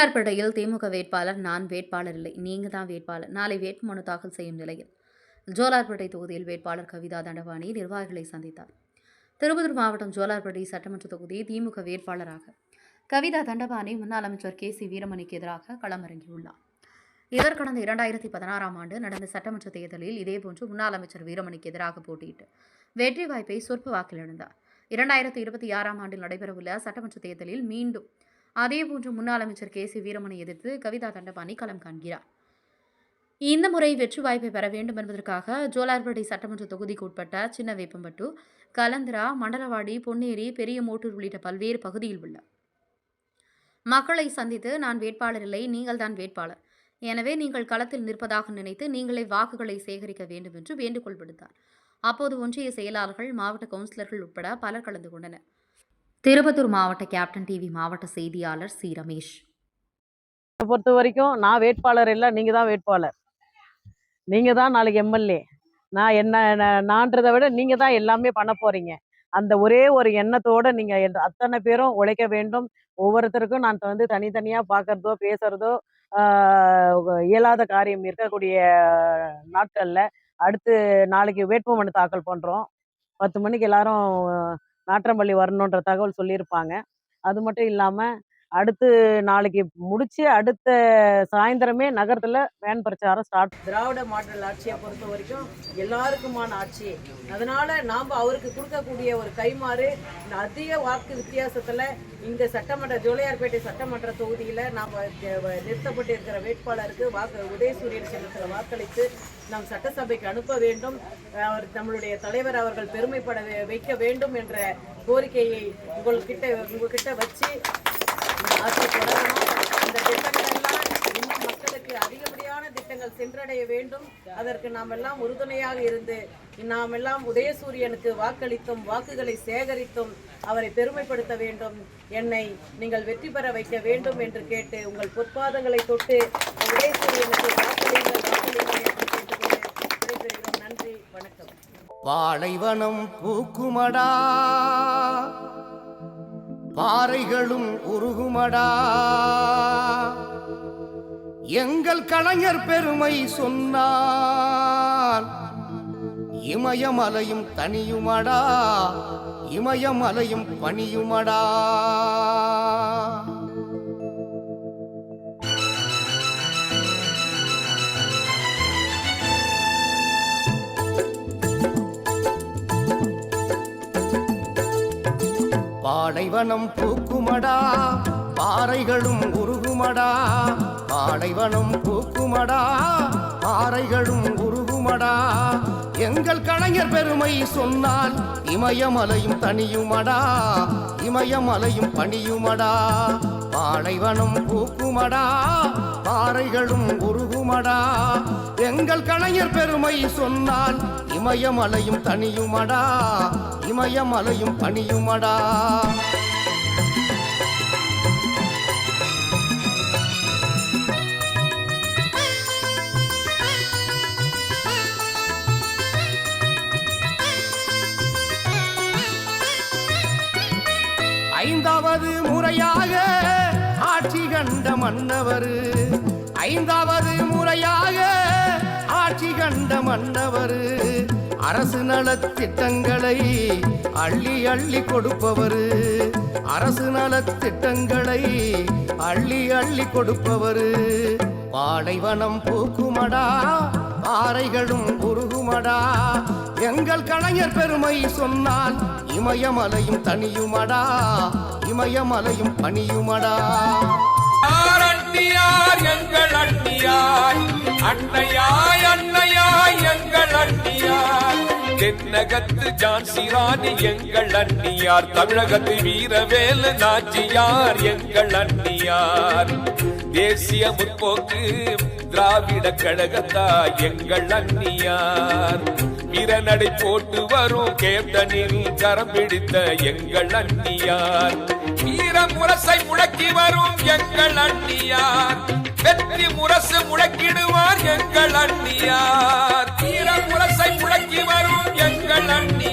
ஜோலார்பேட்டையில் திமுக வேட்பாளர் நான் வேட்பாளர் இல்லை, நீங்க தான் வேட்பாளர். நாளை வேட்புமனு தாக்கல் செய்யும் நிலையில் ஜோலார்பேட்டை தொகுதியில் வேட்பாளர் கவிதா தண்டபாணி நிர்வாகிகளை சந்தித்தார். திருப்பத்தூர் மாவட்டம் ஜோலார்பேட்டை சட்டமன்ற தொகுதி திமுக வேட்பாளராக கவிதா தண்டபாணி முன்னாள் அமைச்சர் கே.சி. வீரமணிக்கு எதிராக களமிறங்கியுள்ளார். இவர் கடந்த 2016ஆம் ஆண்டு நடந்த சட்டமன்ற தேர்தலில் இதேபோன்று முன்னாள் அமைச்சர் வீரமணிக்கு எதிராக போட்டியிட்டு வெற்றி வாய்ப்பை சொற்ப வாக்கில் இழந்தார். 2026ஆம் ஆண்டில் நடைபெறவுள்ள சட்டமன்ற தேர்தலில் மீண்டும் அதேபோன்று முன்னாள் அமைச்சர் கே.சி. வீரமணி எதிர்த்து கவிதா தண்டபாணி களம் காண்கிறார். இந்த முறை வெற்றி வாய்ப்பை பெற வேண்டும் என்பதற்காக ஜோலார்பேட்டை சட்டமன்ற தொகுதிக்கு உட்பட்ட சின்னவேப்பம்பட்டு, கலந்திரா, மண்டலவாடி, பொன்னேரி, பெரிய மோட்டூர் உள்ளிட்ட பல்வேறு பகுதியில் உள்ள மக்களை சந்தித்து நான் வேட்பாளர் இல்லை, நீங்கள் தான் வேட்பாளர், எனவே நீங்கள் களத்தில் நிற்பதாக நினைத்து நீங்களே வாக்குகளை சேகரிக்க வேண்டும் என்று வேண்டுகோள் விடுத்தார். அப்போது ஒன்றிய செயலாளர்கள், மாவட்ட கவுன்சிலர்கள் உட்பட பலர் கலந்து கொண்டனர். திருப்பத்தூர் மாவட்ட கேப்டன் டிவி மாவட்ட செய்தியாளர் சி. ரமேஷ். பொறுத்த வரைக்கும் நான் வேட்பாளர் இல்லை, நீங்கள் தான் வேட்பாளர். நீங்கள் தான் நாளைக்கு எம்எல்ஏ. நான் நான்றதை விட நீங்கள் தான் எல்லாமே பண்ண போகிறீங்க. அந்த ஒரே ஒரு எண்ணத்தோடு நீங்கள் அத்தனை பேரும் உழைக்க வேண்டும். ஒவ்வொருத்தருக்கும் நான் தனித்தனியாக பார்க்குறதோ பேசுகிறதோ இயலாத காரியம் இருக்கக்கூடிய நாட்களில் அடுத்து நாளைக்கு வேட்புமனு தாக்கல் பண்ணுறோம். 10 மணிக்கு எல்லாரும் நாற்றம்பள்ளி வரணுன்ற தகவல் சொல்லியிருப்பாங்க. அது மட்டும் இல்லாமல் அடுத்து நாளைக்கு முடிச்சு அடுத்த சாயந்தரமே நகரத்தில் வேன் பிரச்சாரம் ஸ்டார்ட். திராவிட மாடல் ஆட்சியை பொறுத்த வரைக்கும் எல்லாருக்குமான ஆட்சி. அதனால நாம் அவருக்கு கொடுக்கக்கூடிய ஒரு கைமாறு அதிக வாக்கு வித்தியாசத்தில் இந்த சட்டமன்ற ஜோலார்பேட்டை சட்டமன்ற தொகுதியில் நாம் நிறுத்தப்பட்டு இருக்கிற வேட்பாளருக்கு உதயசூரியன் சின்னத்தில் வாக்களித்து நாம் சட்டசபைக்கு அனுப்ப வேண்டும். நம்மளுடைய தலைவர் அவர்கள் பெருமைப்பட வைக்க வேண்டும் என்ற கோரிக்கையை உங்ககிட்ட வச்சு ஆட்சி தொடரணும். இந்த திட்டங்கள் எல்லாம் இன்னும் மக்களுக்கு அதிகப்படியான திட்டங்கள் சென்றடைய வேண்டும். அதற்கு நாம் எல்லாம் உறுதுணையாக இருந்து நாம் எல்லாம் உதயசூரியனுக்கு வாக்களித்தும் வாக்குகளை சேகரித்தும் அவரை பெருமைப்படுத்த வேண்டும். என்னை நீங்கள் வெற்றி பெற வைக்க வேண்டும் என்று கேட்டு உங்கள் பொற்பாதங்களை தொட்டு உதயசூரியனுக்கு வாக்களிங்கள் என்று கேட்டுக்கொண்டு விடைபெறுகிறோம். நன்றி, வணக்கம். பாலைவனம் பூக்குமடா, பாறைகளும் உருகுமடா, எங்கள் கலைஞர் பெருமை சொன்னால் இமயமலையும் தனியுமடா, இமயமலையும் பணியுமடா. பாலைவனம் பூக்குமடா, பாறைகளும் உருகுமடா, பாலைவனம் பூக்குமடா, பாறைகளும் உருகுமடா, எங்கள் கலைஞர் பெருமை சொன்னால் இமயமலையும் தனியுமடா, இமயமலையும் பணியுமடா. பாலைவனம் பூக்குமடா, பாறைகளும் உருகுமடா, எங்கள் கலைஞர் பெருமை சொன்னால் இமயமலையும் தனியுமடா, இமயமலையும் பணியுமடா. ஐந்தாவது முறையாக ஆட்சி கண்ட மன்னவர், ஐந்தாவது முறையாக ஆட்சி கண்ட மன்னவர், அரசு நலத்திட்டங்களை அள்ளி அள்ளி கொடுப்பவர், அரசு நலத்திட்டங்களை அள்ளி அள்ளி கொடுப்பவர். பாலைவனம் பூக்குமடா, பாறைகளும் உருகுமடா, எங்கள் கலைஞர் பெருமை சொன்னால் இமயமலையும் தனியுமடா, இமயமலையும் பணியுமடா. எங்கள் அண்ணியாய், அன்னையாய் அன்னையாய் எங்கள் அண்ணியார், தென்னகத்து ஜான்சி ராணி எங்கள் அண்ணியார், தமிழகத்து வீரவேலு நாச்சியார் எங்கள் அண்ணியார், தேசிய முற்போக்கு திராவிட கழகத்தா எங்கள் அண்ணியார், வீரநடை போட்டு வரும் கேப்டனில் கரம் பிடித்த எங்கள் அண்ணியார், வீர முரசை முழக்கி வரும் எங்கள் அண்ணியார், வெற்றி முரசு முழக்கிடுவார் எங்கள் அண்ணியார், வீர முரசை முழக்கி வரும் எங்கள் அண்ணியார்.